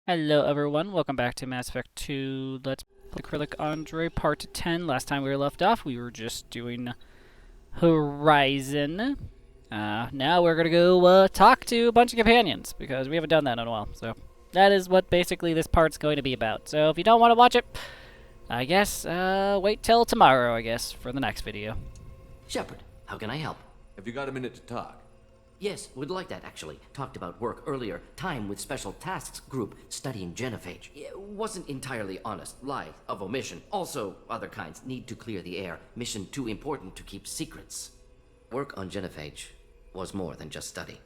Hello everyone, welcome back to Mass Effect 2 Let's Play Acrylic Andre Part 10. Last time we were left off, we were just doing Horizon. Now we're gonna go talk to a bunch of companions, because we haven't done that in a while. So that is what basically this part's going to be about. So if you don't want to watch it, I guess wait till tomorrow, I guess, for the next video. Shepard, how can I help? Have you got a minute to talk? Yes, would like that actually. Talked about work earlier. Time with Special Tasks Group studying genophage. Wasn't entirely honest. Lie of omission. Also, other kinds need to clear the air. Mission too important to keep secrets. Work on genophage was more than just study.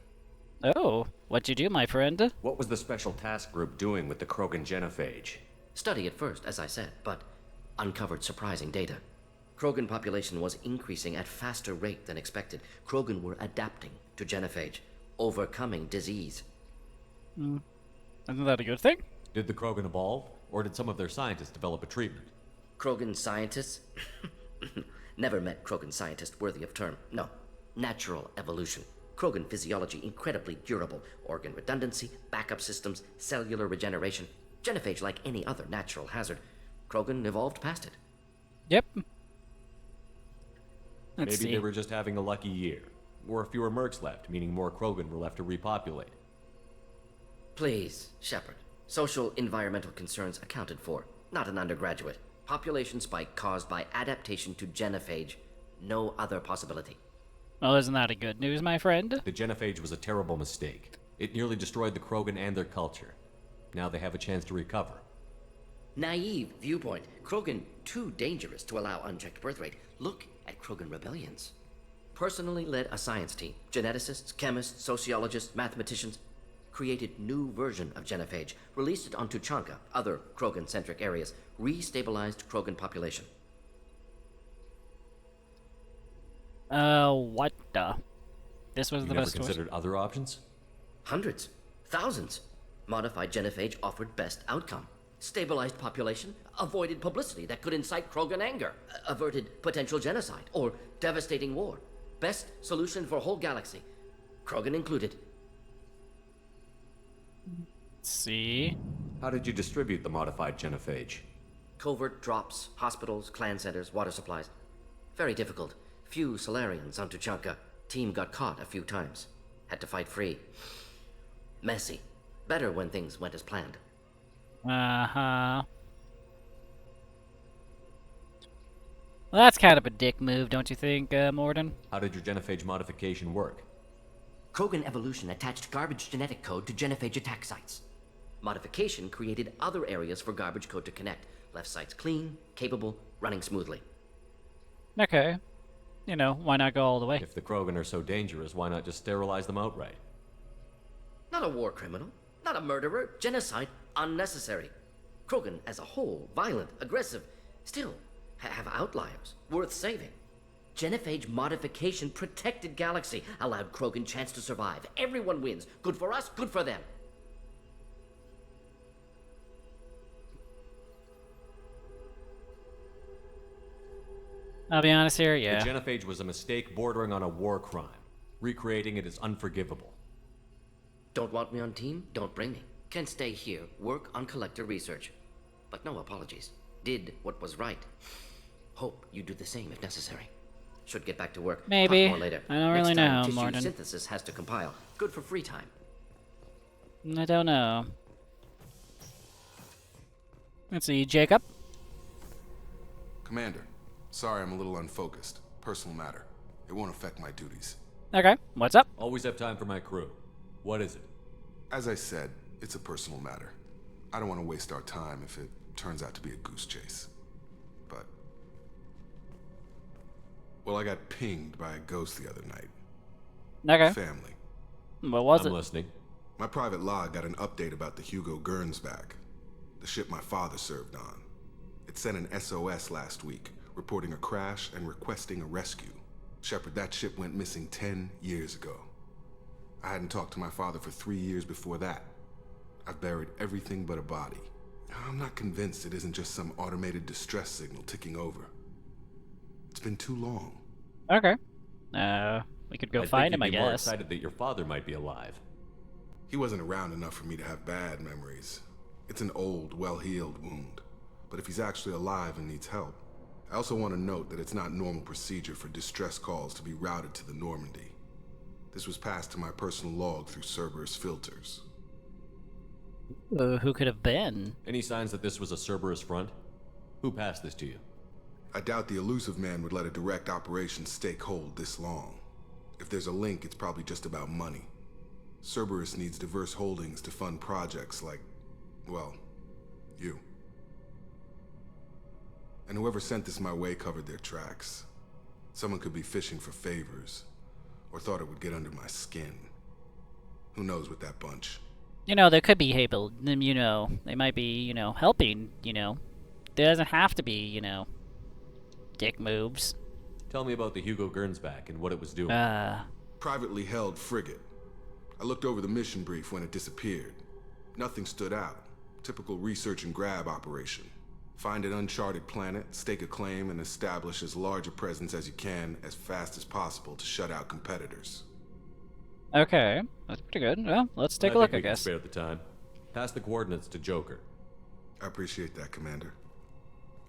Oh, what'd you do, my friend? What was the Special Task Group doing with the Krogan genophage? Study at first, as I said, but uncovered surprising data. Krogan population was increasing at faster rate than expected. Krogan were adapting to genophage, overcoming disease. Isn't that a good thing? Did the Krogan evolve, or did some of their scientists develop a treatment? Krogan scientists? Never met Krogan scientist worthy of term. No. Natural evolution. Krogan physiology incredibly durable. Organ redundancy, backup systems, cellular regeneration. Genophage like any other natural hazard. Krogan evolved past it. Yep. Let's Maybe see. they were just having a lucky year. Or fewer mercs left, meaning more Krogan were left to repopulate. Please, Shepard. Social environmental concerns accounted for. Not an undergraduate. Population spike caused by adaptation to genophage. No other possibility. Well, isn't that a good news, my friend? The genophage was a terrible mistake. It nearly destroyed the Krogan and their culture. Now they have a chance to recover. Naive viewpoint. Krogan too dangerous to allow unchecked birth rate. Look at Krogan rebellions. Personally led a science team. Geneticists, chemists, sociologists, mathematicians. Created new version of genophage. Released it on Tuchanka, other Krogan-centric areas. Restabilized Krogan population. What the? This was You the never best choice. considered other options? Hundreds. Thousands. Modified genophage offered best outcome. Stabilized population, avoided publicity that could incite Krogan anger, averted potential genocide or devastating war. Best solution for whole galaxy, Krogan included. Let's see. How did you distribute the modified genophage? Covert drops, hospitals, clan centers, water supplies. Very difficult. Few Solarians on Tuchanka. Team got caught a few times. Had to fight free. Messy. Better when things went as planned. Uh-huh. Well, that's kind of a dick move, don't you think, Morden? How did your genophage modification work? Krogan evolution attached garbage genetic code to genophage attack sites. Modification created other areas for garbage code to connect. Left sites clean, capable, running smoothly. Okay. You know, why not go all the way? If the Krogan are so dangerous, why not just sterilize them outright? Not a war criminal, not a murderer, genocide, unnecessary. Krogan as a whole, violent, aggressive, still have outliers, worth saving. Genophage modification protected Galaxy, allowed Krogan chance to survive. Everyone wins. Good for us, good for them. I'll be honest here, yeah. The genophage was a mistake bordering on a war crime. Recreating it is unforgivable. Don't want me on team? Don't bring me. Can stay here, work on collector research. But no apologies. Did what was right. Hope you do the same if necessary. Should get back to work. Maybe. Talk more later. I don't really Next time, know, tissue Morden. synthesis has to compile. Good for free time. I don't know. Let's see, Jacob. Commander, sorry I'm a little unfocused. Personal matter. It won't affect my duties. Okay, what's up? Always have time for my crew. What is it? As I said, it's a personal matter. I don't want to waste our time if it turns out to be a goose chase. But... well, I got pinged by a ghost the other night. Okay. Family. What was I'm it? listening. My private log got an update about the Hugo Gernsback, the ship my father served on. It sent an SOS last week, reporting a crash and requesting a rescue. Shepard, that ship went missing 10 years ago. I hadn't talked to my father for 3 years before that. I've buried everything but a body. I'm not convinced it isn't just some automated distress signal ticking over. It's been too long. Okay. We could go I find think him, I you'd be more guess. excited that your father might be alive. He wasn't around enough for me to have bad memories. It's an old, well-healed wound. But if he's actually alive and needs help, I also want to note that it's not normal procedure for distress calls to be routed to the Normandy. This was passed to my personal log through Cerberus filters. Who could have been? Any signs that this was a Cerberus front? Who passed this to you? I doubt the elusive man would let a direct operation stake hold this long. If there's a link, it's probably just about money. Cerberus needs diverse holdings to fund projects like, well, you. And whoever sent this my way covered their tracks. Someone could be fishing for favors, or thought it would get under my skin. Who knows with that bunch? You know, there could be people, you know, they might be, you know, helping, you know. There doesn't have to be, you know, dick moves. Tell me about the Hugo Gernsback and what it was doing. Privately held frigate. I looked over the mission brief when it disappeared. Nothing stood out. Typical research and grab operation. Find an uncharted planet, stake a claim, and establish as large a presence as you can as fast as possible to shut out competitors. Okay, that's pretty good. Well, let's take a look, I think we can guess. spare the time. Pass the coordinates to Joker. I appreciate that, Commander.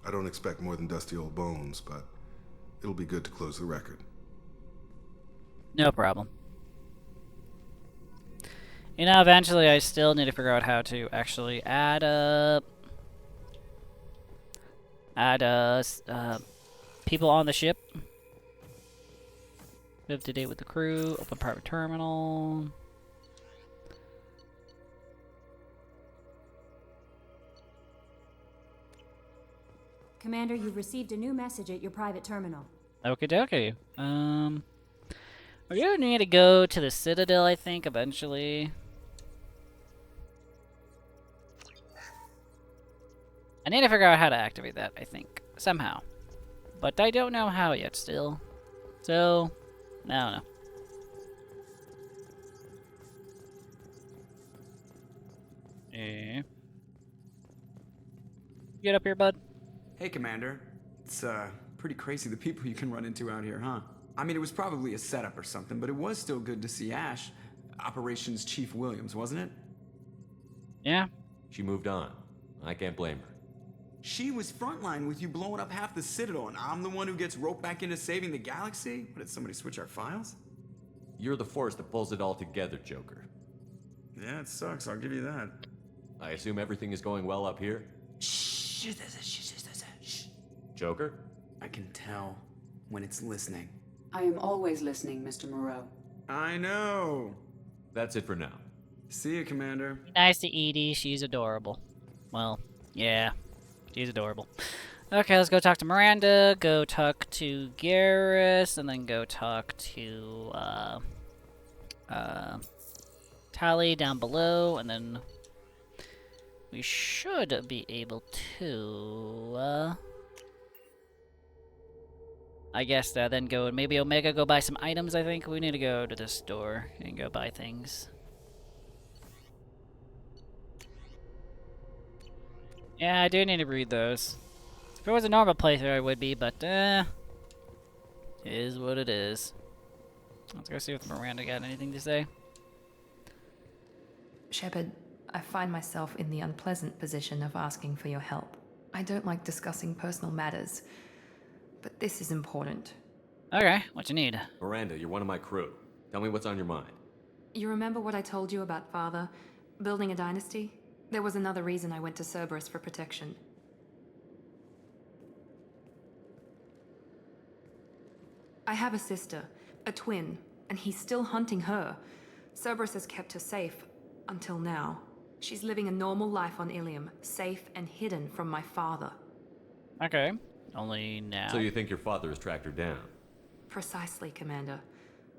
I don't expect more than dusty old bones, but it'll be good to close the record. No problem. You know, eventually I still need to figure out how to actually add people on the ship. Up to date with the crew. Open private terminal. Commander, you've received a new message at your private terminal. Okie dokie. We're gonna need to go to the Citadel, I think, eventually. I need to figure out how to activate that, I think. Somehow. But I don't know how yet, still. So, I don't know. Get up here, bud. Hey, Commander. It's, pretty crazy the people you can run into out here, huh? I mean, it was probably a setup or something, but it was still good to see Ash. Operations Chief Williams, wasn't it? Yeah. She moved on. I can't blame her. She was frontline with you blowing up half the Citadel, and I'm the one who gets roped back into saving the galaxy? What, did somebody switch our files? You're the force that pulls it all together, Joker. Yeah, it sucks, I'll give you that. I assume everything is going well up here? Shh. Joker? I can tell when it's listening. I am always listening, Mr. Moreau. I know. That's it for now. See you, Commander. Nice to Edie. She's adorable. Well, yeah. She's adorable. Okay, let's go talk to Miranda, go talk to Garrus, and then go talk to, Tali down below, and then we should be able to, I guess then go and maybe Omega go buy some items, I think. We need to go to the store and go buy things. Yeah, I do need to read those. If it was a normal playthrough, I would be, but, it is what it is. Let's go see if Miranda got anything to say. Shepard, I find myself in the unpleasant position of asking for your help. I don't like discussing personal matters, but this is important. Okay, what you need? Miranda, you're one of my crew. Tell me what's on your mind. You remember what I told you about Father? Building a dynasty? There was another reason I went to Cerberus for protection. I have a sister, a twin, and he's still hunting her. Cerberus has kept her safe, until now. She's living a normal life on Ilium, safe and hidden from my father. Okay, only now. So you think your father has tracked her down? Precisely, Commander.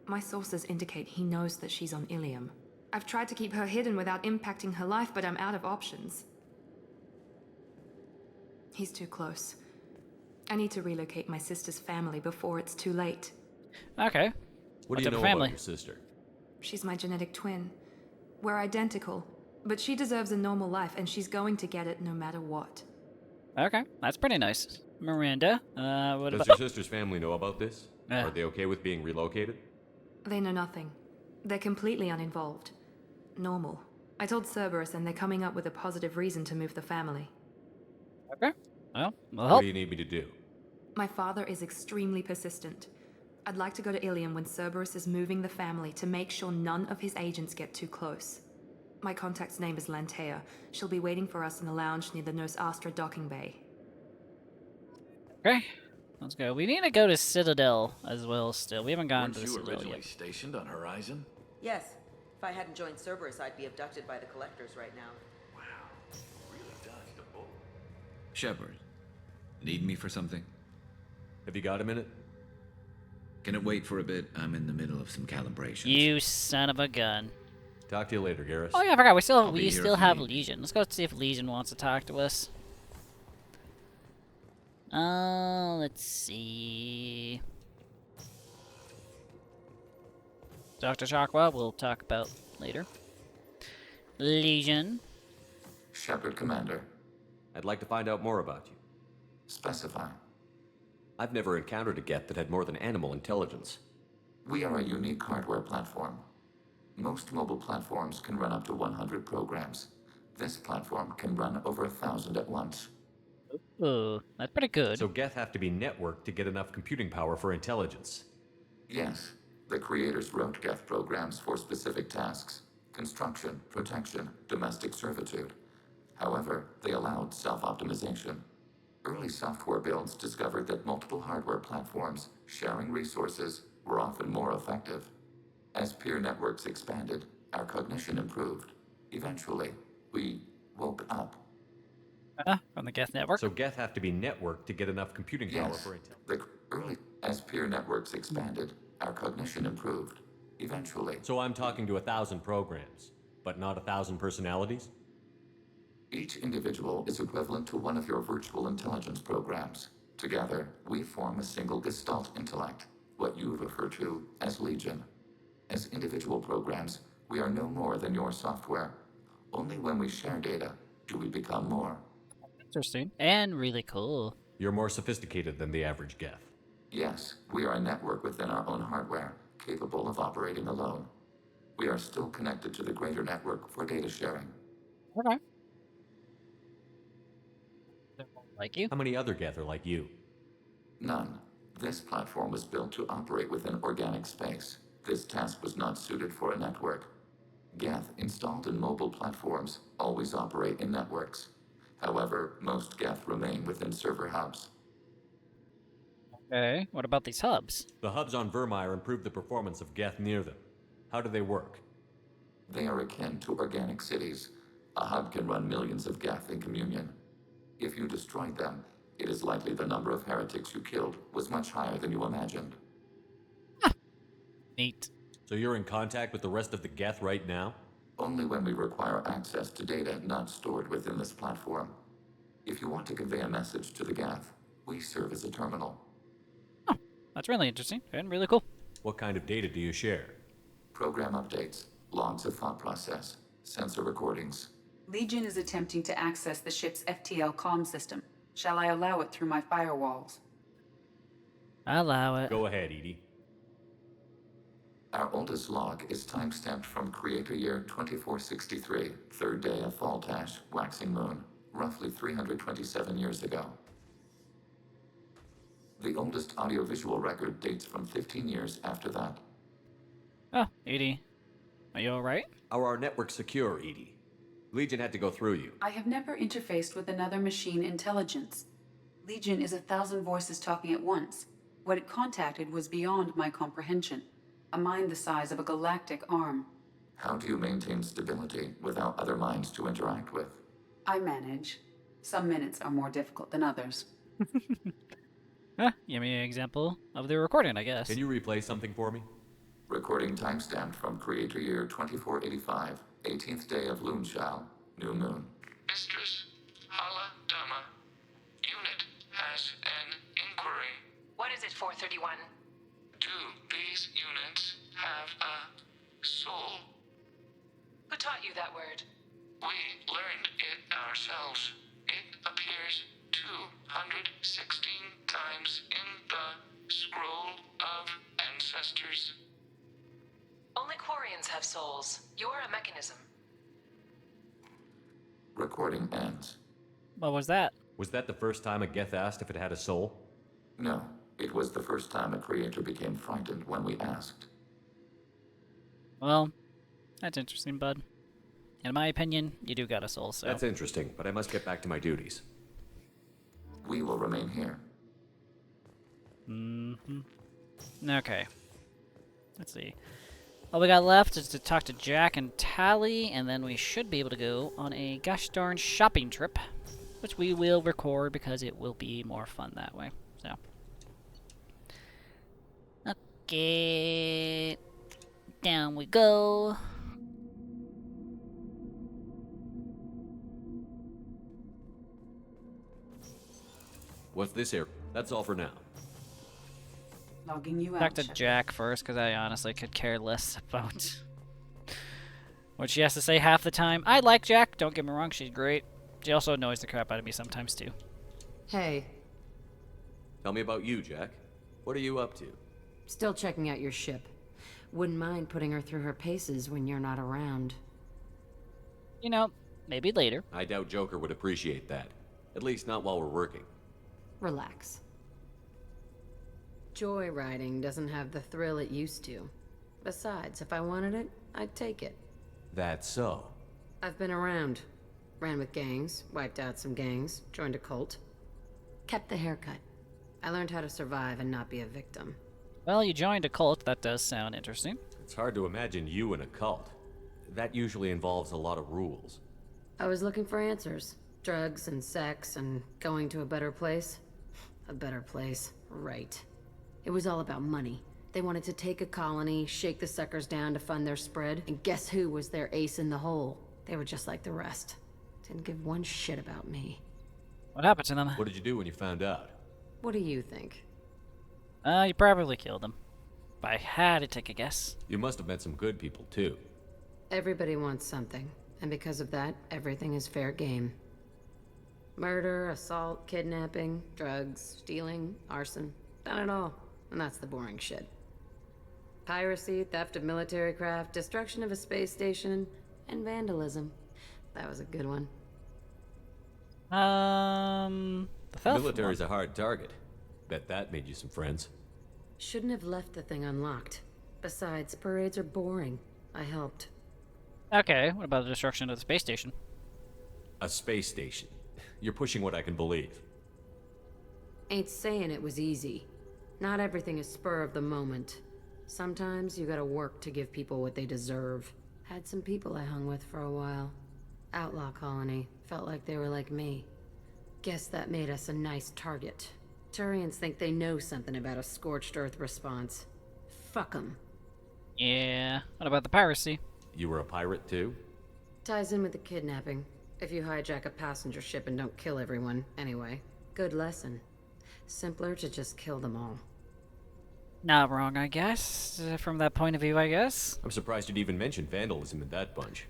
My sources indicate he knows that she's on Ilium. I've tried to keep her hidden without impacting her life, but I'm out of options. He's too close. I need to relocate my sister's family before it's too late. Okay. What do you know about your sister? She's my genetic twin. We're identical, but she deserves a normal life, and she's going to get it no matter what. Okay, that's pretty nice. Miranda, what Does about... your sister's family know about this? Yeah. Are they okay with being relocated? They know nothing. They're completely uninvolved. Normal. I told Cerberus, and they're coming up with a positive reason to move the family. Okay. Well, we'll What help. do you need me to do? My father is extremely persistent. I'd like to go to Ilium when Cerberus is moving the family to make sure none of his agents get too close. My contact's name is Lantea. She'll be waiting for us in the lounge near the Nos Astra docking bay. Okay. Let's go. We need to go to Citadel as well still. We haven't gone Weren't to the you Citadel originally yet. stationed on Horizon? Yes. If I hadn't joined Cerberus, I'd be abducted by the Collectors right now. Wow. Really dodged a bullet. Shepard, need me for something? Have you got a minute? Can it wait for a bit? I'm in the middle of some calibrations. You son of a gun. Talk to you later, Garrus. Oh yeah, I forgot. We I'll be we here still if you have need me. Legion. Let's go see if Legion wants to talk to us. Let's see. Dr. Chakwa, we'll talk about later. Legion. Shepard, Commander. I'd like to find out more about you. Specify. I've never encountered a Geth that had more than animal intelligence. We are a unique hardware platform. Most mobile platforms can run up to 100 programs. This platform can run over 1,000 at once. Ooh, that's pretty good. So Geth have to be networked to get enough computing power for intelligence. Yes, the creators wrote Geth programs for specific tasks: construction, protection, domestic servitude. However, they allowed self-optimization. Early software builds discovered that multiple hardware platforms sharing resources were often more effective. As peer networks expanded, our cognition improved. Eventually, we woke up. From the Geth network. So Geth have to be networked to get enough computing power Yes, for intelligence. as peer networks expanded, our cognition improved. Eventually, So I'm talking to 1,000 programs, but not 1,000 personalities? each individual is equivalent to one of your virtual intelligence programs. Together, we form a single Gestalt intellect, what you refer to as Legion. As individual programs, we are no more than your software. Only when we share data do we become more. Interesting. And really cool. You're more sophisticated than the average Geth. Yes, we are a network within our own hardware, capable of operating alone. We are still connected to the greater network for data sharing. Okay. Like you? How many other Geth are like you? None. This platform was built to operate within organic space. This task was not suited for a network. Geth installed in mobile platforms always operate in networks. However, most Geth remain within server hubs. Okay. What about these hubs? The hubs on Vermeer improve the performance of Geth near them. How do they work? They are akin to organic cities. A hub can run millions of Geth in communion. If you destroyed them, it is likely the number of heretics you killed was much higher than you imagined. Neat. So you're in contact with the rest of the Geth right now? Only when we require access to data not stored within this platform. If you want to convey a message to the Geth, we serve as a terminal. That's really interesting and really cool. What kind of data do you share? Program updates, logs of thought process, sensor recordings. Legion is attempting to access the ship's FTL comm system. Shall I allow it through my firewalls? Allow it. Go ahead, Edie. Our oldest log is timestamped from Creator Year 2463, third day of Faltash, waxing moon, roughly 327 years ago. The oldest audiovisual record dates from 15 years after that. Oh, Edie. Are you alright? Are our networks secure, Edie? Legion had to go through you. I have never interfaced with another machine intelligence. Legion is 1,000 voices talking at once. What it contacted was beyond my comprehension. A mind the size of a galactic arm. How do you maintain stability without other minds to interact with? I manage. Some minutes are more difficult than others. Give me an example of the recording, I guess. Can you replay something for me? Recording timestamped from Creator Year 2485, 18th day of Loonshao, new moon. Mistress Hala Dama, unit has an inquiry. What is it, 431? Do these units have a soul? Who taught you that word? We learned it ourselves. It appears 216 times in the Scroll of Ancestors. Only Quarians have souls. You're a mechanism. Recording ends. What was that? Was that the first time a Geth asked if it had a soul? No, it was the first time a creator became frightened when we asked. Well, that's interesting, bud. In my opinion, you do got a soul, so... That's interesting, but I must get back to my duties. We will remain here. Okay. Let's see. All we got left is to talk to Jack and Tally, and then we should be able to go on a gosh darn shopping trip, which we will record because it will be more fun that way. So, okay, down we go. What's this here? That's all for now. Logging you Talk out. to Shepard. Jack first, because I honestly could care less about what she has to say half the time. I like Jack, don't get me wrong, she's great. She also annoys the crap out of me sometimes, too. Hey, Tell me about you, Jack. What are you up to? still checking out your ship. Wouldn't mind putting her through her paces when you're not around. You know, maybe later. I doubt Joker would appreciate that. At least not while we're working. Relax. Joyriding doesn't have the thrill it used to. Besides, if I wanted it, I'd take it. That's so. I've been around. Ran with gangs, wiped out some gangs, joined a cult. Kept the haircut. I learned how to survive and not be a victim. Well, you joined a cult. That does sound interesting. It's hard to imagine you in a cult. That usually involves a lot of rules. I was looking for answers. Drugs and sex and going to a better place. A better place, right. It was all about money. They wanted to take a colony, shake the suckers down to fund their spread, and guess who was their ace in the hole? They were just like the rest. Didn't give one shit about me. What happened to them? What did you do when you found out? What do you think? You probably killed them. If I had to take a guess. You must have met some good people, too. Everybody wants something, and because of that, everything is fair game. Murder, assault, kidnapping, drugs, stealing, arson. Done it all. And that's the boring shit. Piracy, theft of military craft, destruction of a space station, and vandalism. That was a good one. The theft Military's a hard target. Bet that made you some friends. Shouldn't have left the thing unlocked. Besides, parades are boring. I helped. Okay, what about the destruction of the space station? A space station. You're pushing what I can believe. Ain't saying it was easy. Not everything is spur of the moment. Sometimes you gotta work to give people what they deserve. Had some people I hung with for a while. Outlaw colony. Felt like they were like me. Guess that made us a nice target. Turians think they know something about a scorched earth response. Fuck 'em. Yeah, what about the piracy? You were a pirate, too? Ties in with the kidnapping. If you hijack a passenger ship and don't kill everyone, anyway. Good lesson. Simpler to just kill them all. Not wrong, I guess. From that point of view, I guess. I'm surprised you'd even mention vandalism in that bunch.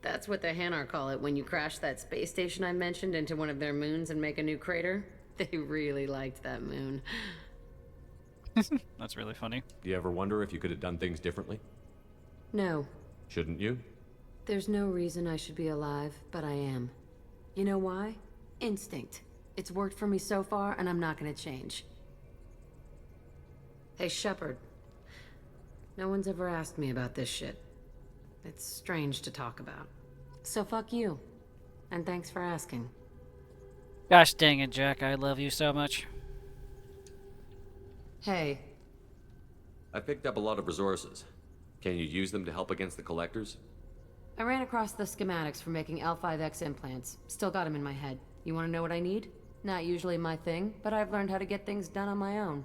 That's what the Hanar call it when you crash that space station I mentioned into one of their moons and make a new crater. They really liked that moon. That's really funny. Do you ever wonder if you could have done things differently? No. Shouldn't you? There's no reason I should be alive, but I am. You know why? Instinct. It's worked for me so far, and I'm not gonna change. Hey, Shepard. No one's ever asked me about this shit. It's strange to talk about. So fuck you. And thanks for asking. Gosh dang it, Jack. I love you so much. Hey. I picked up a lot of resources. Can you use them to help against the collectors? I ran across the schematics for making L5X implants. Still got them in my head. You want to know what I need? Not usually my thing, but I've learned how to get things done on my own.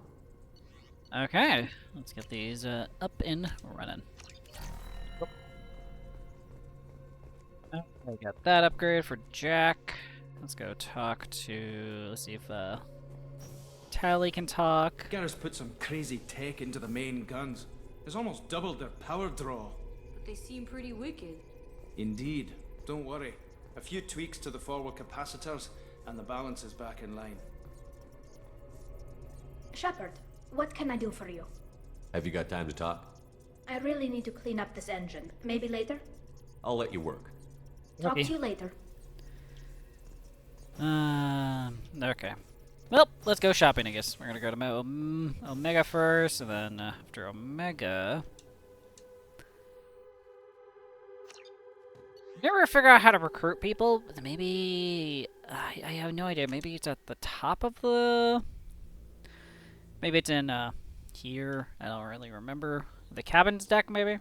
Okay, let's get these up and running. Oh, we got that upgrade for Jack. Let's go talk to... Let's see if Tally can talk. Garrus put some crazy tech into the main guns. It's almost doubled their power draw. But they seem pretty wicked. Indeed. Don't worry. A few tweaks to the forward capacitors, and the balance is back in line. Shepard, what can I do for you? Have you got time to talk? I really need to clean up this engine. Maybe later? I'll let you work. Talk to you later. Okay. Well, let's go shopping, I guess. We're gonna go to Omega first, and then after Omega... Never figure out how to recruit people. Maybe... I have no idea. Maybe it's at the top of the... Maybe it's in, here. I don't really remember. The cabin's deck, maybe?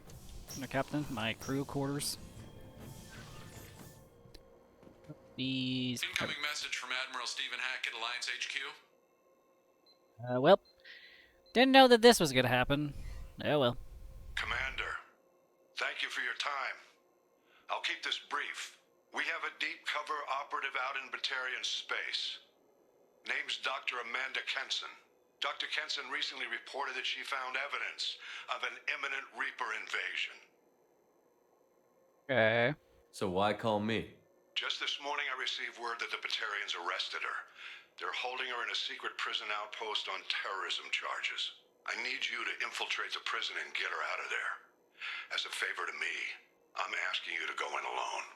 The captain? My crew quarters. These... Incoming message from Admiral Stephen Hackett, Alliance HQ. Well, didn't know that this was gonna happen. Oh well. Commander, thank you for your time. I'll keep this brief. We have a deep cover operative out in Batarian space. Name's Dr. Amanda Kenson. Dr. Kenson recently reported that she found evidence of an imminent Reaper invasion. Okay. So why call me? Just this morning I received word that the Batarians arrested her. They're holding her in a secret prison outpost on terrorism charges. I need you to infiltrate the prison and get her out of there. As a favor to me, I'm asking you to go in alone.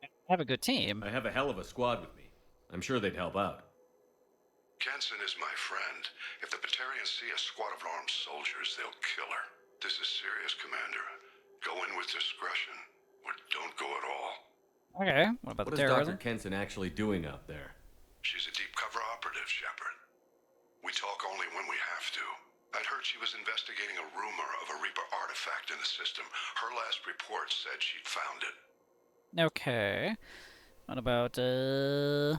I have a good team. I have a hell of a squad with me. I'm sure they'd help out. Kenson is my friend. If the Batarians see a squad of armed soldiers, they'll kill her. This is serious, Commander. Go in with discretion, or don't go at all. Okay, what about What the is terrorism? Dr. Kenson actually doing out there? She's a deep cover operative, Shepard. We talk only when we have to. I'd heard she was investigating a rumor of a Reaper artifact in the system. Her last report said she'd found it. Okay. What about,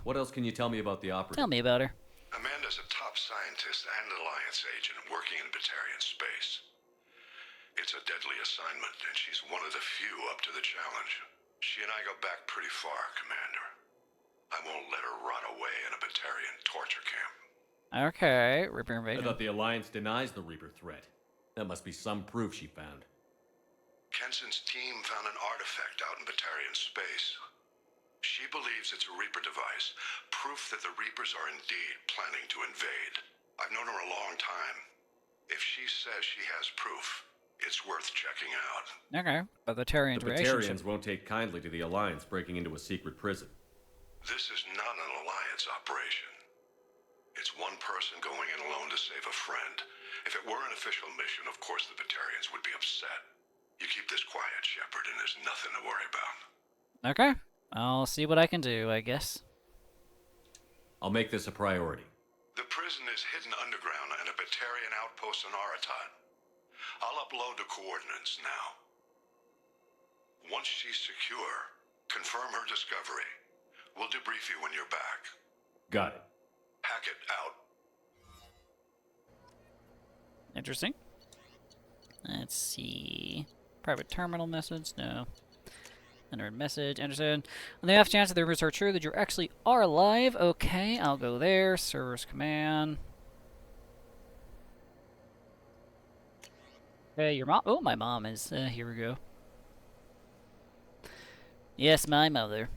What else can you tell me about the operative? Tell me about her. Amanda's a top scientist and Alliance agent working in Batarian space. It's a deadly assignment, and she's one of the few up to the challenge. She and I go back pretty far, Commander. I won't let her rot away in a Batarian torture camp. Okay, Reaper I invasion. thought the Alliance denies the Reaper threat. That must be some proof she found. Kenson's team found an artifact out in Batarian space. She believes it's a Reaper device, proof that the Reapers are indeed planning to invade. I've known her a long time. If she says she has proof, it's worth checking out. Okay, but the Tarians The Batarians won't take kindly to the Alliance breaking into a secret prison. This is not an Alliance operation. It's one person going in alone to save a friend. If it were an official mission, of course the Batarians would be upset. You keep this quiet, Shepard, and there's nothing to worry about. Okay, I'll see what I can do, I guess. I'll make this a priority. The prison is hidden underground in a Batarian outpost on Aratat. I'll upload the coordinates now. Once she's secure, confirm her discovery. We'll debrief you when you're back. Got it. Hackett out. Interesting. Let's see. Private terminal message? No. Entered message. Anderson. On the off chance that the rumors are true that you actually are alive. Okay, I'll go there. Servers command. Okay, your mom. Oh, my mom is. Here we go. Yes, my mother.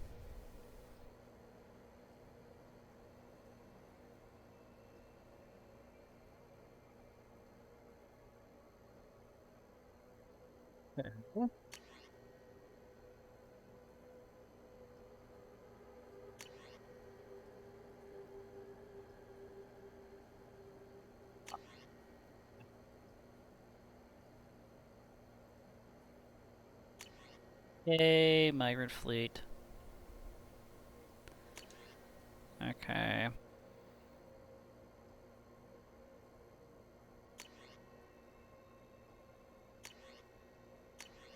Yay, migrant fleet. Okay.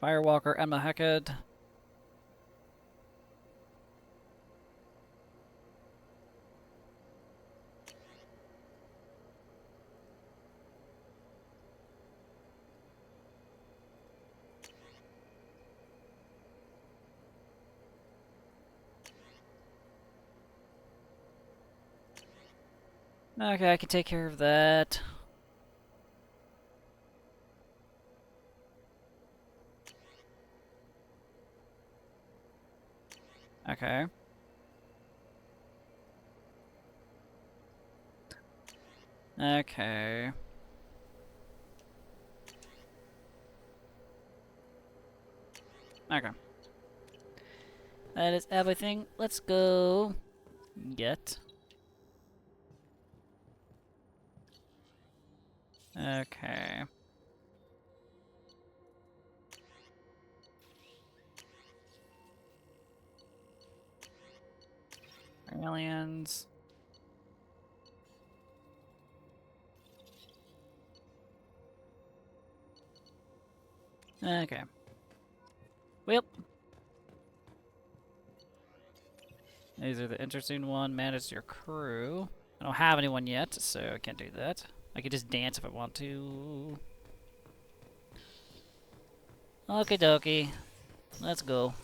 Firewalker, Emma Hackett. Okay, I can take care of that. Okay. Okay. Okay. That is everything. Let's go Yet. Okay. Aliens. Okay. Well. These are the interesting one. Manage your crew. I don't have anyone yet, so I can't do that. I could just dance if I want to. Okie dokie. Let's go.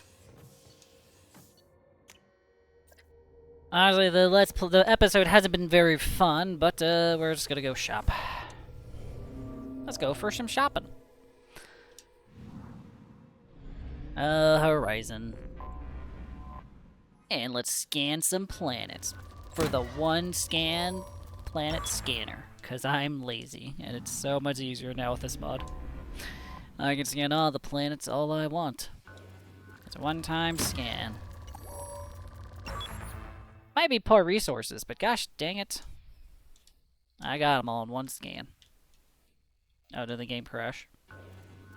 Honestly, the episode hasn't been very fun, but we're just gonna go shop. Let's go for some shopping. Horizon. And let's scan some planets for the one scan planet scanner, because I'm lazy, and it's so much easier now with this mod. I can scan all the planets all I want. It's a one-time scan. Might be poor resources, but gosh dang it. I got them all in one scan. Oh, did the game crash?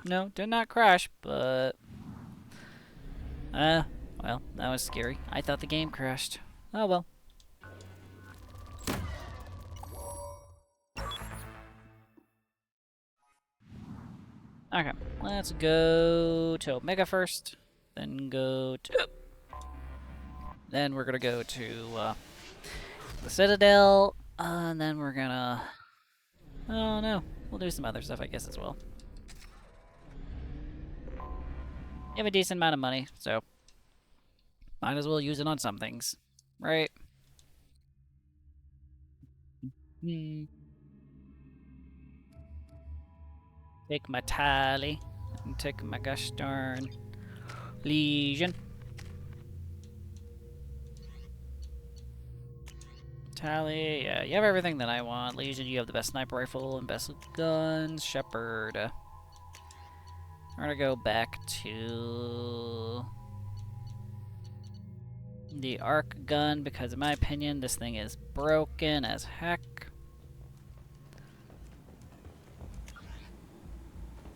No, did not crash, but... well, that was scary. I thought the game crashed. Oh well. Okay, let's go to Omega first, then go to... Then we're gonna go to the Citadel, and then we're gonna... Oh no, we'll do some other stuff I guess as well. You have a decent amount of money, so might as well use it on some things, right? Take my tally, and take my gosh darn Legion. Tally, yeah, you have everything that I want. Legion, you have the best sniper rifle and best guns. Shepard. We're gonna go back to the arc gun because in my opinion this thing is broken as heck.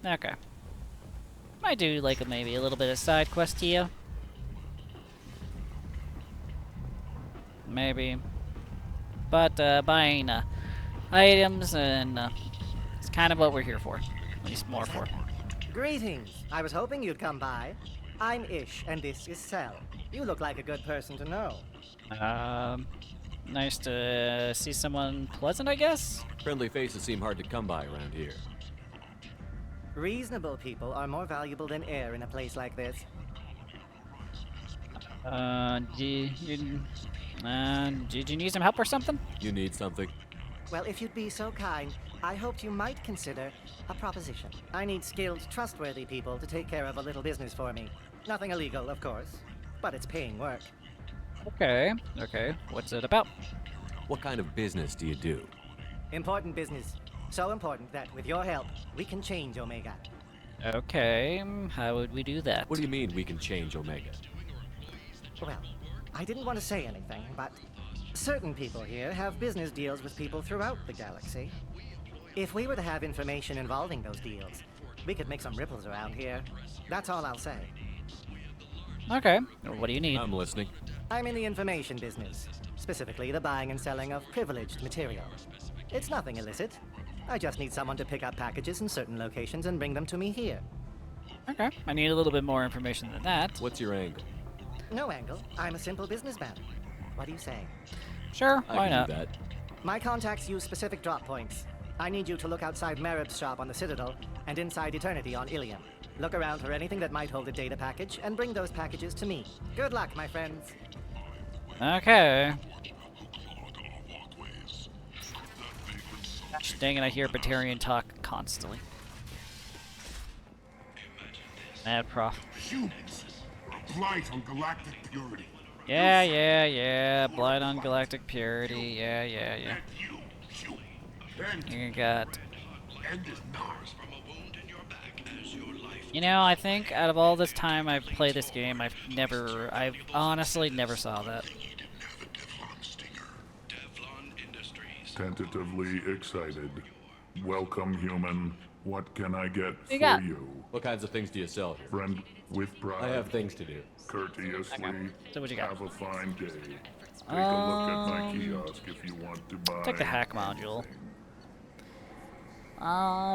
Okay. Might do like maybe a little bit of side quest here. Maybe. But buying items and it's kind of what we're here for. At least more for. Greetings. I was hoping you'd come by. I'm Ish, and this is Cell. You look like a good person to know. Nice to see someone pleasant, I guess? Friendly faces seem hard to come by around here. Reasonable people are more valuable than air in a place like this. Did you need some help or something? You need something? Well, if you'd be so kind, I hoped you might consider a proposition. I need skilled, trustworthy people to take care of a little business for me. Nothing illegal, of course, but it's paying work. Okay, okay. What's it about? What kind of business do you do? Important business. So important that, with your help, we can change Omega. Okay, how would we do that? What do you mean we can change Omega? Well, I didn't want to say anything, but certain people here have business deals with people throughout the galaxy. If we were to have information involving those deals, we could make some ripples around here. That's all I'll say. Okay, what do you need? I'm listening. I'm in the information business, specifically the buying and selling of privileged material. It's nothing illicit. I just need someone to pick up packages in certain locations and bring them to me here. Okay, I need a little bit more information than that. What's your angle? No angle. I'm a simple businessman. What do you say? Sure, I why can not? do that. My contacts use specific drop points. I need you to look outside Merib's shop on the Citadel and inside Eternity on Ilium. Look around for anything that might hold a data package and bring those packages to me. Good luck, my friends. Okay. Gosh dang it, I hear Batarian talk constantly. Mad prof. Humans. Blight on galactic purity. Yeah. Blight on galactic purity. Yeah. You got... You know, I think out of all this time I've played this game, I've honestly never saw that. tentatively excited. Welcome, human. What can I get for got? you? What kinds of things do you sell here? Friend with pride. I have things to do. Courteously. So what you got? Have a fine day. Take a look at my kiosk if you want to buy. Take the hack module.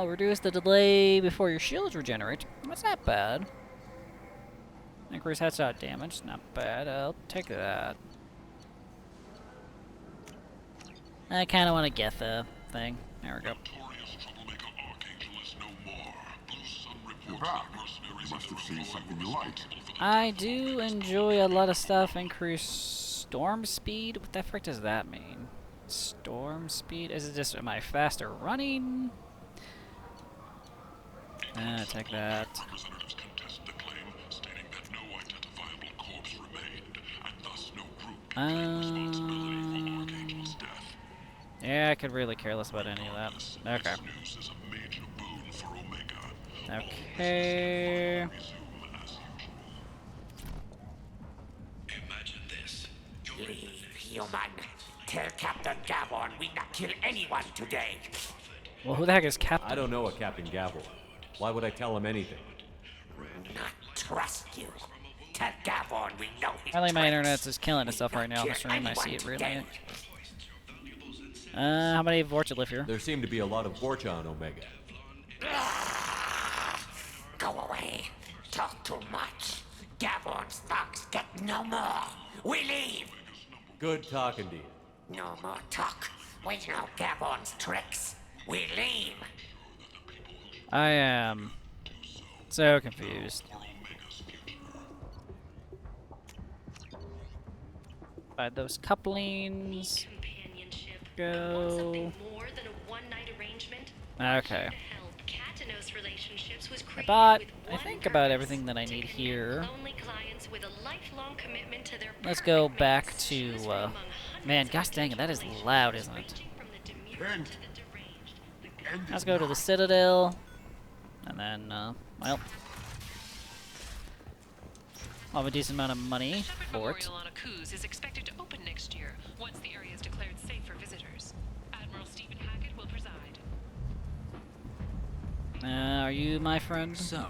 Reduce the delay before your shields regenerate. That's not bad. Increase headshot damage. Not bad. I'll take that. I kind of want to get the thing. There we go. Must have seen something you like. I do enjoy a lot of stuff. Increase storm speed. What the frick does that mean? Storm speed? Is it just, am I faster running? Take that. Yeah, I could really care less about any of that. Okay. Okay. Imagine this. Leave, human. Tell Captain Gavon we not kill anyone today. Well, who the heck is Captain? I don't know a Captain Gavel. Why would I tell him anything? Not trust you. Tell Gavon we know his Apparently my tricks. internet's just killing itself right now on the stream. I see it really. How many Vorcha live here? There seem to be a lot of Vorcha on Omega. Go away. Talk too much. Gavon's thugs get no more. We leave. Good talking to you. No more talk. We know Gavon's tricks. We leave. I am so confused. By those couplings. Go. Okay. I think about everything that I need here. Let's go back to, man, gosh dang it, that is loud, isn't it? Let's go to the Citadel, and then, well, I'll have a decent amount of money for it. Memorial on Akuz is expected to open next year, once the area is declared safe for visitors. Admiral Stephen Hackett will preside. Are you my friend? So,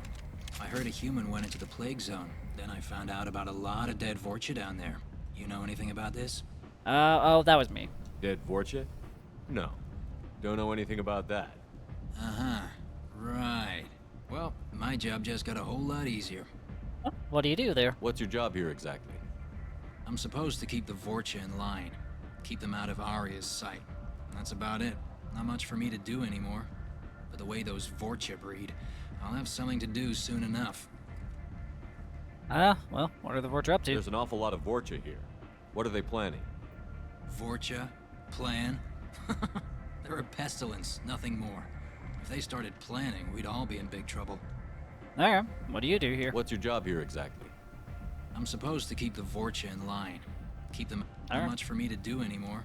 I heard a human went into the plague zone. Then I found out about a lot of dead Vorcha down there. You know anything about this? Oh, that was me. Dead Vorcha? No. Don't know anything about that. Uh-huh. Right. Well, my job just got a whole lot easier. What do you do there? What's your job here exactly? I'm supposed to keep the Vorcha in line. Keep them out of Arya's sight. That's about it. Not much for me to do anymore. But the way those Vorcha breed, I'll have something to do soon enough. Well, what are the Vorcha up to? There's an awful lot of Vorcha here. What are they planning? Vorcha? Plan? They're a pestilence, nothing more. If they started planning, we'd all be in big trouble. Alright, what do you do here? What's your job here exactly? I'm supposed to keep the Vorcha in line. Keep them... Not much for me to do anymore.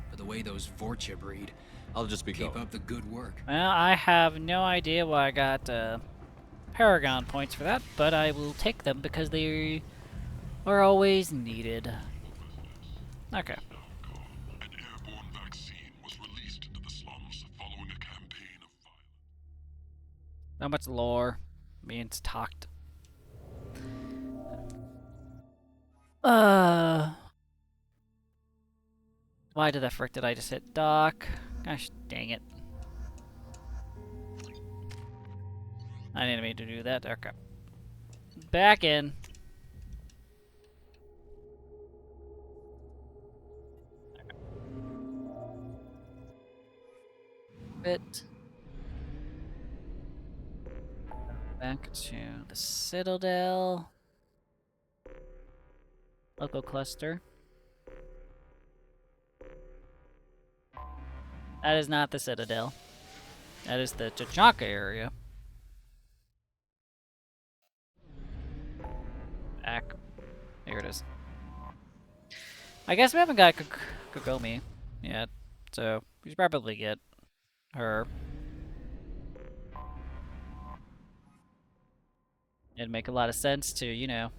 But the way those Vorcha breed... I'll just be Keep going. up the good work. Well, I have no idea why I got Paragon points for that, but I will take them because they are always needed. Okay. An airborne vaccine was released into the slums following a campaign of violence. Not much lore. Means talked. Why did I just hit dock? Gosh dang it. I didn't mean to do that. Okay. Back in. Bit. Back to the Citadel. Local cluster. That is not the Citadel. That is the Tachanka area. Back. Here it is. I guess we haven't got Kokomi yet, so we should probably get her. It'd make a lot of sense to, you know.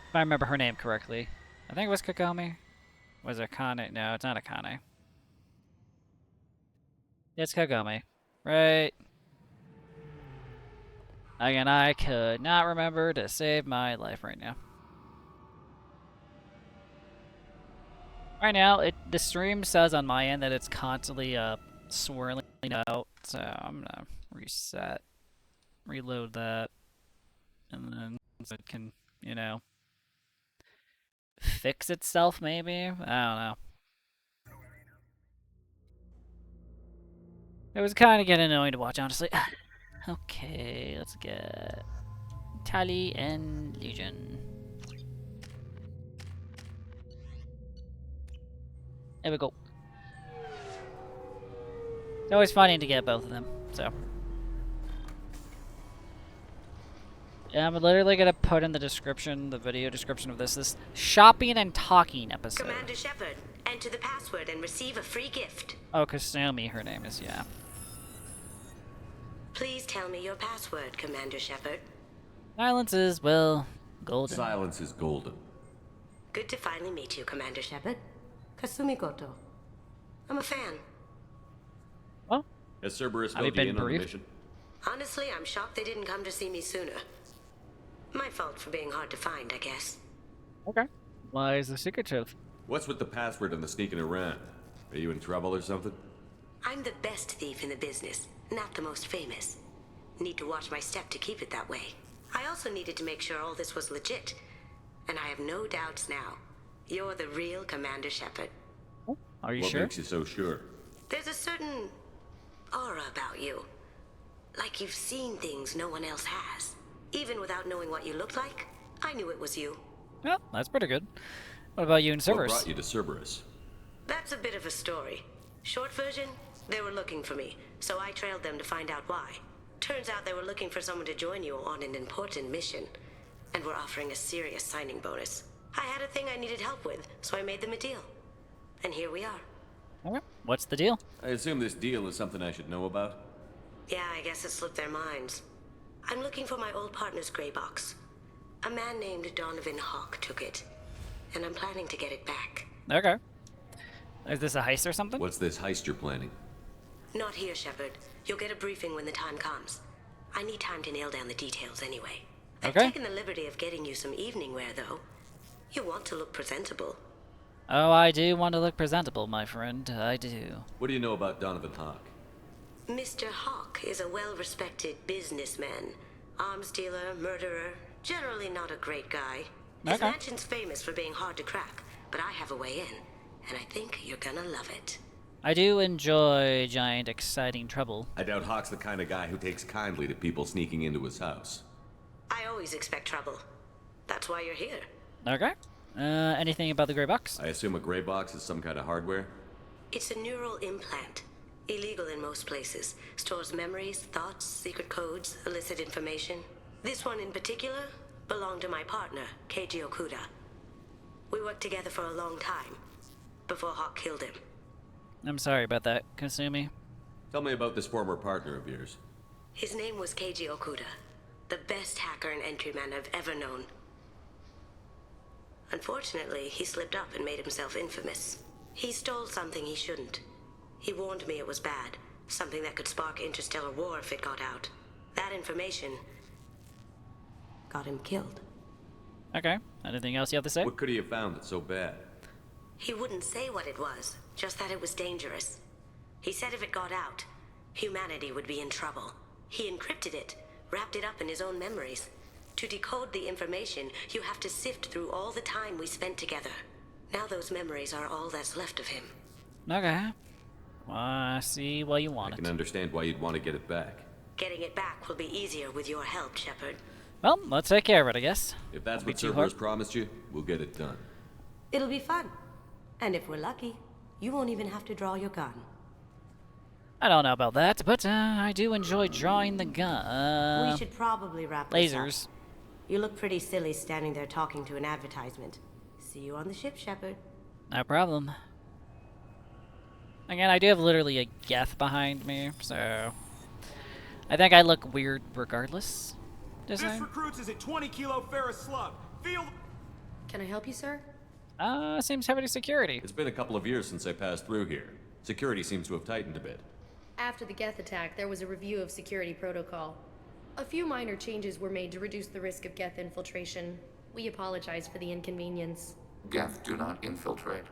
If I remember her name correctly. I think it was Kokomi. Was it Akane? No, it's not Akane. It's Kagome. Right. Again, I could not remember to save my life right now. Right now, the stream says on my end that it's constantly swirling out, so I'm gonna reset, reload that, and then so it can, you know, fix itself maybe? I don't know. It was kind of getting annoying to watch, honestly. Okay, let's get Tali and Legion. There we go. It's always funny to get both of them, so. Yeah, I'm literally gonna put in the description, the video description of this shopping and talking episode. Commander Shepard, enter the password and receive a free gift. Oh, Kasumi, her name is, yeah. Please tell me your password, Commander Shepard. Silence is, well, golden. Silence is golden. Good to finally meet you, Commander Shepard. Kasumi Goto. I'm a fan. Well, has Cerberus have you filled you been in on the briefed? mission? Honestly, I'm shocked they didn't come to see me sooner. My fault for being hard to find, I guess. Okay. Why is the secretive? What's with the password and the sneaking around? Are you in trouble or something? I'm the best thief in the business, not the most famous. Need to watch my step to keep it that way. I also needed to make sure all this was legit. And I have no doubts now. You're the real Commander Shepard. Are you what sure? What makes you so sure? There's a certain aura about you. Like you've seen things no one else has. Even without knowing what you looked like, I knew it was you. Well, that's pretty good. What about you and Cerberus? What brought you to Cerberus? That's a bit of a story. Short version, they were looking for me, so I trailed them to find out why. Turns out they were looking for someone to join you on an important mission, and were offering a serious signing bonus. I had a thing I needed help with, so I made them a deal. And here we are. Okay. What's the deal? I assume this deal is something I should know about? Yeah, I guess it slipped their minds. I'm looking for my old partner's gray box. A man named Donovan Hawk took it, and I'm planning to get it back. Okay. Is this a heist or something? What's this heist you're planning? Not here, Shepard. You'll get a briefing when the time comes. I need time to nail down the details anyway. I've taken the liberty of getting you some evening wear, though. You want to look presentable. Oh, I do want to look presentable, my friend. I do. What do you know about Donovan Hawk? Mr. Hawk is a well-respected businessman. Arms dealer, murderer, generally not a great guy. His mansion's famous for being hard to crack, but I have a way in, and I think you're gonna love it. I do enjoy giant, exciting trouble. I doubt Hawk's the kind of guy who takes kindly to people sneaking into his house. I always expect trouble. That's why you're here. Okay. Anything about the gray box? I assume a gray box is some kind of hardware? It's a neural implant. Illegal in most places. Stores memories, thoughts, secret codes, illicit information. This one in particular belonged to my partner, Keiji Okuda. We worked together for a long time, before Hawk killed him. I'm sorry about that, Kasumi. Tell me about this former partner of yours. His name was Keiji Okuda, the best hacker and entryman I've ever known. Unfortunately, he slipped up and made himself infamous. He stole something he shouldn't. He warned me it was bad, something that could spark interstellar war if it got out. That information got him killed. Okay. Anything else you have to say? What could he have found that's so bad? He wouldn't say what it was, just that it was dangerous. He said if it got out, humanity would be in trouble. He encrypted it, wrapped it up in his own memories. To decode the information, you have to sift through all the time we spent together. Now those memories are all that's left of him. Okay. I see why you want I it. can understand why you'd want to get it back. Getting it back will be easier with your help, Shepard. Well, let's take care of it, I guess. If that's Won't be what too Cerberus hard. promised you, we'll get it done. It'll be fun. And if we're lucky, you won't even have to draw your gun. I don't know about that, but I do enjoy drawing the gun. We should probably wrap this up. Lasers. You look pretty silly standing there talking to an advertisement. See you on the ship, Shepard. No problem. Again, I do have literally a Geth behind me, so I think I look weird regardless. This recruits is a 20-kilo ferrous slug. Feel. Can I help you, sir? Seems heavy security. It's been a couple of years since I passed through here. Security seems to have tightened a bit. After the Geth attack, there was a review of security protocol. A few minor changes were made to reduce the risk of Geth infiltration. We apologize for the inconvenience. Geth do not infiltrate.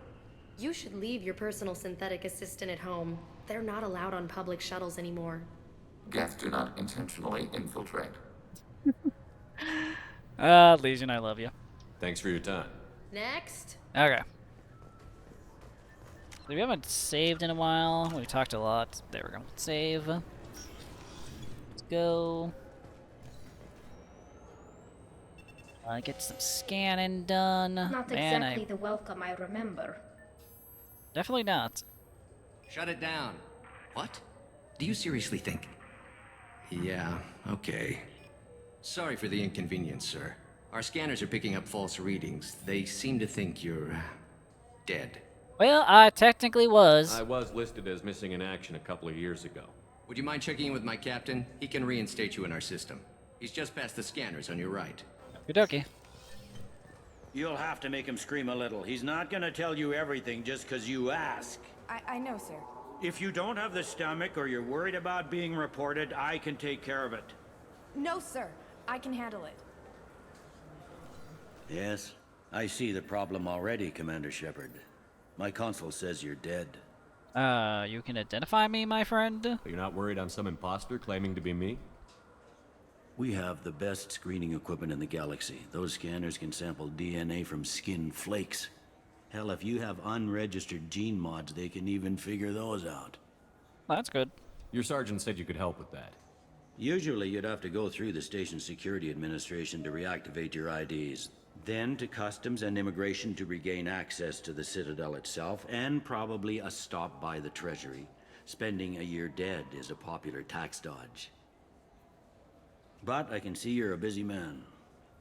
You should leave your personal synthetic assistant at home. They're not allowed on public shuttles anymore. Geth do not intentionally infiltrate. Legion, I love you. Thanks for your time. Next. Okay. We haven't saved in a while. We talked a lot. There we go. Save. Let's go. Get some scanning done. Not exactly the welcome I remember. Definitely not. Shut it down. What? Do you seriously think? Yeah, okay. Sorry for the inconvenience, sir. Our scanners are picking up false readings. They seem to think you're dead. Well, I technically was. I was listed as missing in action a couple of years ago. Would you mind checking in with my captain? He can reinstate you in our system. He's just past the scanners on your right. Okie You'll have to make him scream a little. He's not gonna tell you everything just because you ask. I know, sir. If you don't have the stomach or you're worried about being reported, I can take care of it. No, sir. I can handle it. Yes, I see the problem already, Commander Shepard. My console says you're dead. You can identify me, my friend? But you're not worried I'm some imposter claiming to be me? We have the best screening equipment in the galaxy. Those scanners can sample DNA from skin flakes. Hell, if you have unregistered gene mods, they can even figure those out. That's good. Your sergeant said you could help with that. Usually you'd have to go through the station security administration to reactivate your IDs. Then to customs and immigration to regain access to the Citadel itself, and probably a stop by the Treasury. Spending a year dead is a popular tax dodge. But I can see you're a busy man.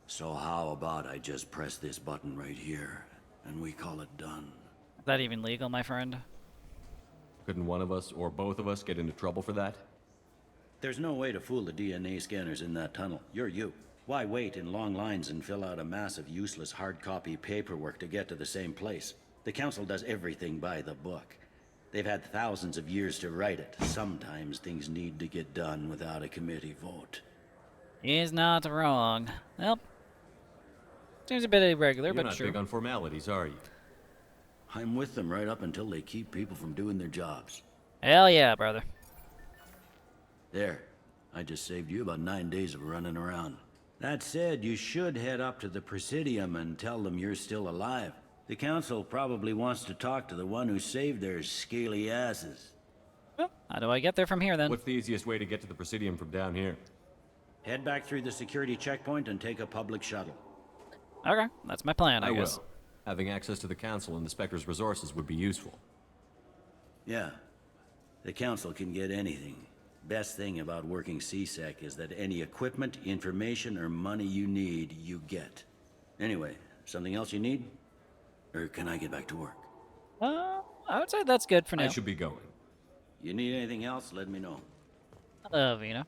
So how about I just press this button right here, and we call it done? Is that even legal, my friend? Couldn't one of us, or both of us, get into trouble for that? There's no way to fool the DNA scanners in that tunnel. You're you. Why wait in long lines and fill out a massive useless hard copy paperwork to get to the same place? The Council does everything by the book. They've had thousands of years to write it. Sometimes things need to get done without a committee vote. He's not wrong. Well, seems a bit irregular, You're but not true. big on formalities, are you? I'm with them right up until they keep people from doing their jobs. Hell yeah, brother. There. I just saved you about 9 days of running around. That said, you should head up to the Presidium and tell them you're still alive. The Council probably wants to talk to the one who saved their scaly asses. Well, how do I get there from here, then? What's the easiest way to get to the Presidium from down here? Head back through the security checkpoint and take a public shuttle. Okay, that's my plan, I I guess. will. Having access to the Council and the Spectre's resources would be useful. Yeah. The Council can get anything. Best thing about working CSEC is that any equipment, information, or money you need, you get. Anyway, something else you need? Or can I get back to work? I would say that's good for now. I should be going. You need anything else, let me know. I love you, know.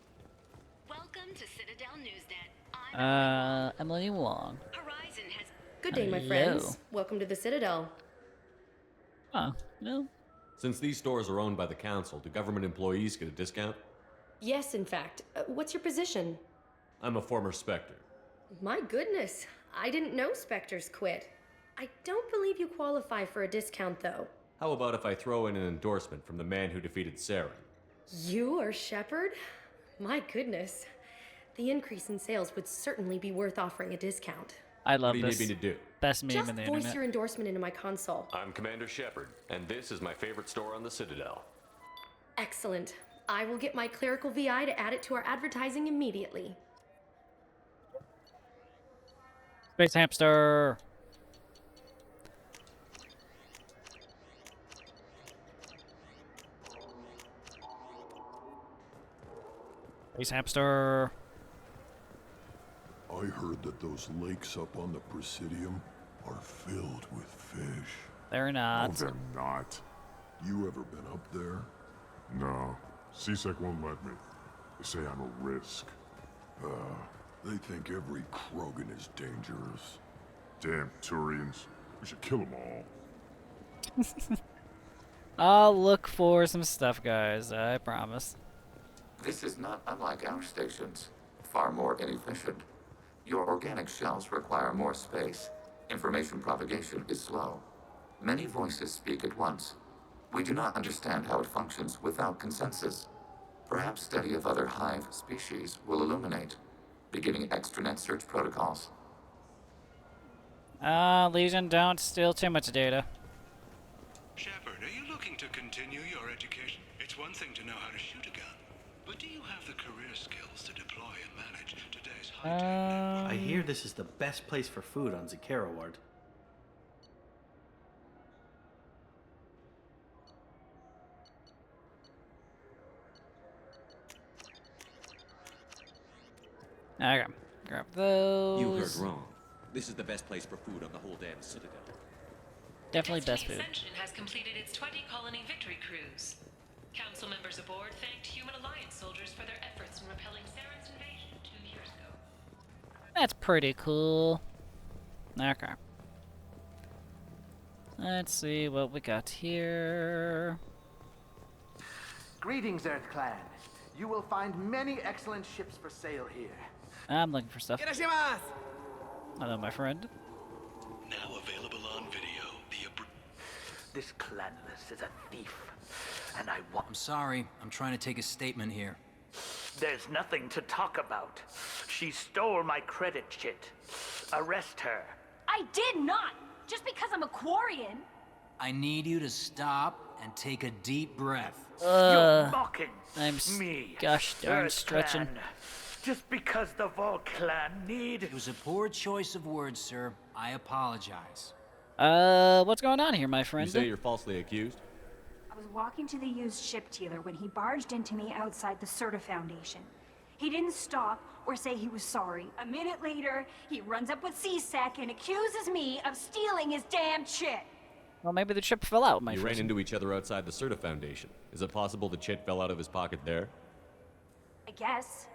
Welcome to Citadel Newsnet. Emily Wong. Horizon has... Good day, my Hello. friends. Welcome to the Citadel. Oh, no. Since these stores are owned by the Council, do government employees get a discount? Yes, in fact. What's your position? I'm a former Spectre. My goodness. I didn't know Spectres quit. I don't believe you qualify for a discount, though. How about if I throw in an endorsement from the man who defeated Saren? You are Shepard? My goodness. The increase in sales would certainly be worth offering a discount. I love What do you this. need me to do? Best meme Just in the voice internet. your endorsement into my console. I'm Commander Shepard, and this is my favorite store on the Citadel. Excellent. I will get my clerical VI to add it to our advertising immediately. Space hamster. Space hamster. I heard that those lakes up on the Presidium are filled with fish. They're not. No, they're not. You ever been up there? No. CSEC won't let me. They say I'm a risk. They think every Krogan is dangerous. Damn Turians. We should kill them all. I'll look for some stuff, guys. I promise. This is not unlike our stations. Far more inefficient. Your organic shells require more space. Information propagation is slow. Many voices speak at once. We do not understand how it functions without consensus. Perhaps study of other hive species will illuminate, beginning extranet search protocols. Legion, don't steal too much data. Shepard, are you looking to continue your education? It's one thing to know how to shoot a gun, but do you have the career skills to deploy and manage today's high-tech? I hear this is the best place for food on Zakera Ward. Okay, grab those. You heard wrong. This is the best place for food on the whole damn Citadel. Definitely best food. Ascension has completed its 20-colony victory cruise. Council members aboard thanked Human Alliance soldiers for their efforts in repelling Saren's invasion 2 years ago. That's pretty cool. Okay. Let's see what we got here. Greetings, Earth Clan. You will find many excellent ships for sale here. I'm looking for stuff. Hello, my friend. Now available on video. This Clanless is a thief, and I want... I'm sorry. I'm trying to take a statement here. There's nothing to talk about. She stole my credit chit. Arrest her. I did not! Just because I'm a Quarian. I need you to stop and take a deep breath. You're mocking I'm me. Gosh darn Earth stretching. Clan. Just because the Vol Clan need... It was a poor choice of words, sir. I apologize. What's going on here, my friend? You say you're falsely accused? I was walking to the used ship dealer when he barged into me outside the Serta Foundation. He didn't stop or say he was sorry. A minute later, he runs up with CSEC and accuses me of stealing his damn chit. Well, maybe the chip fell out, my You friend. ran into each other outside the Serta Foundation. Is it possible the chit fell out of his pocket there? I guess.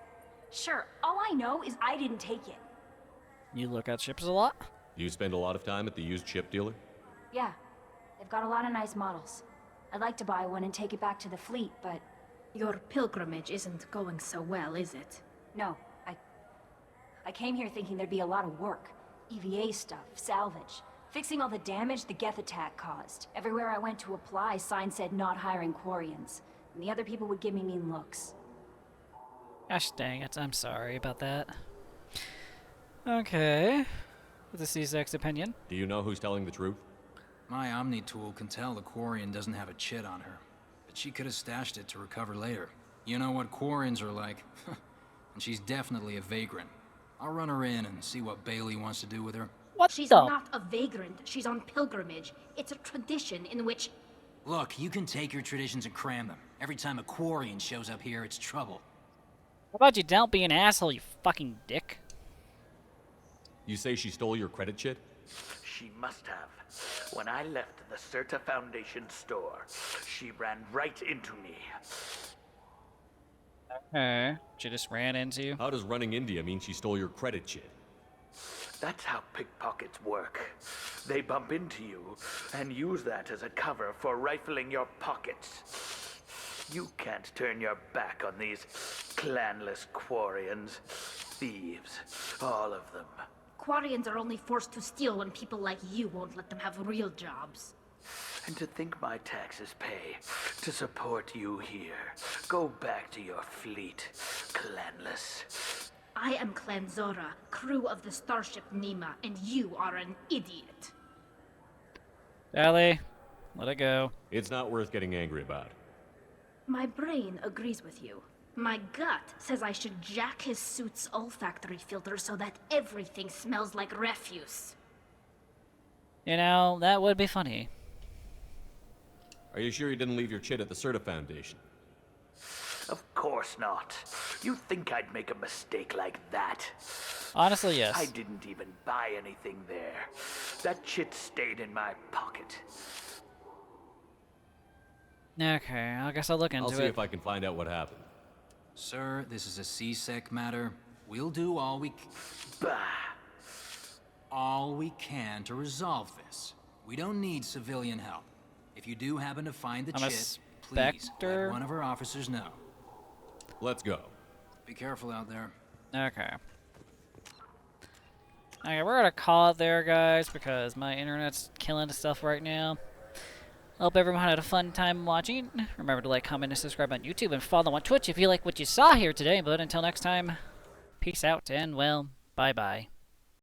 Sure, all I know is I didn't take it. You look at ships a lot? Do you spend a lot of time at the used chip dealer? Yeah, they've got a lot of nice models. I'd like to buy one and take it back to the fleet, but... Your pilgrimage isn't going so well, is it? No, I came here thinking there'd be a lot of work. EVA stuff, salvage, fixing all the damage the Geth attack caused. Everywhere I went to apply, signs said not hiring Quarians. And the other people would give me mean looks. Gosh dang it, I'm sorry about that. Okay. With the CSEC's opinion. Do you know who's telling the truth? My Omni tool can tell the Quarian doesn't have a chit on her, but she could have stashed it to recover later. You know what Quarians are like, and she's definitely a vagrant. I'll run her in and see what Bailey wants to do with her. She's not a vagrant. She's on pilgrimage. It's a tradition in which... Look, you can take your traditions and cram them. Every time a Quarian shows up here, it's trouble. How about you don't be an asshole, you fucking dick? You say she stole your credit chit? She must have. When I left the Serta Foundation store, she ran right into me. Okay. She just ran into you? How does running into you mean she stole your credit chit? That's how pickpockets work. They bump into you and use that as a cover for rifling your pockets. You can't turn your back on these clanless Quarians. Thieves, all of them. Quarians are only forced to steal when people like you won't let them have real jobs. And to think my taxes pay to support you here. Go back to your fleet, clanless. I am Clan Zora, crew of the starship Nima, and you are an idiot. Ellie, let it go. It's not worth getting angry about. My brain agrees with you. My gut says I should jack his suit's olfactory filter so that everything smells like refuse. You know, that would be funny. Are you sure you didn't leave your chit at the Serta Foundation? Of course not. You think I'd make a mistake like that? Honestly, yes. I didn't even buy anything there. That chit stayed in my pocket. Okay, I guess I'll look into it. I'll see if I can find out what happened. Sir, this is a CSEC matter. We'll do all we Bah! all we can to resolve this. We don't need civilian help. If you do happen to find the I'm a chit, please Spectre. let one of our officers know. Let's go. Be careful out there. Okay. Okay, we're gonna call it there, guys, because my internet's killing stuff right now. Hope everyone had a fun time watching. Remember to like, comment, and subscribe on YouTube, and follow on Twitch if you like what you saw here today. But until next time, peace out, and, well, bye-bye.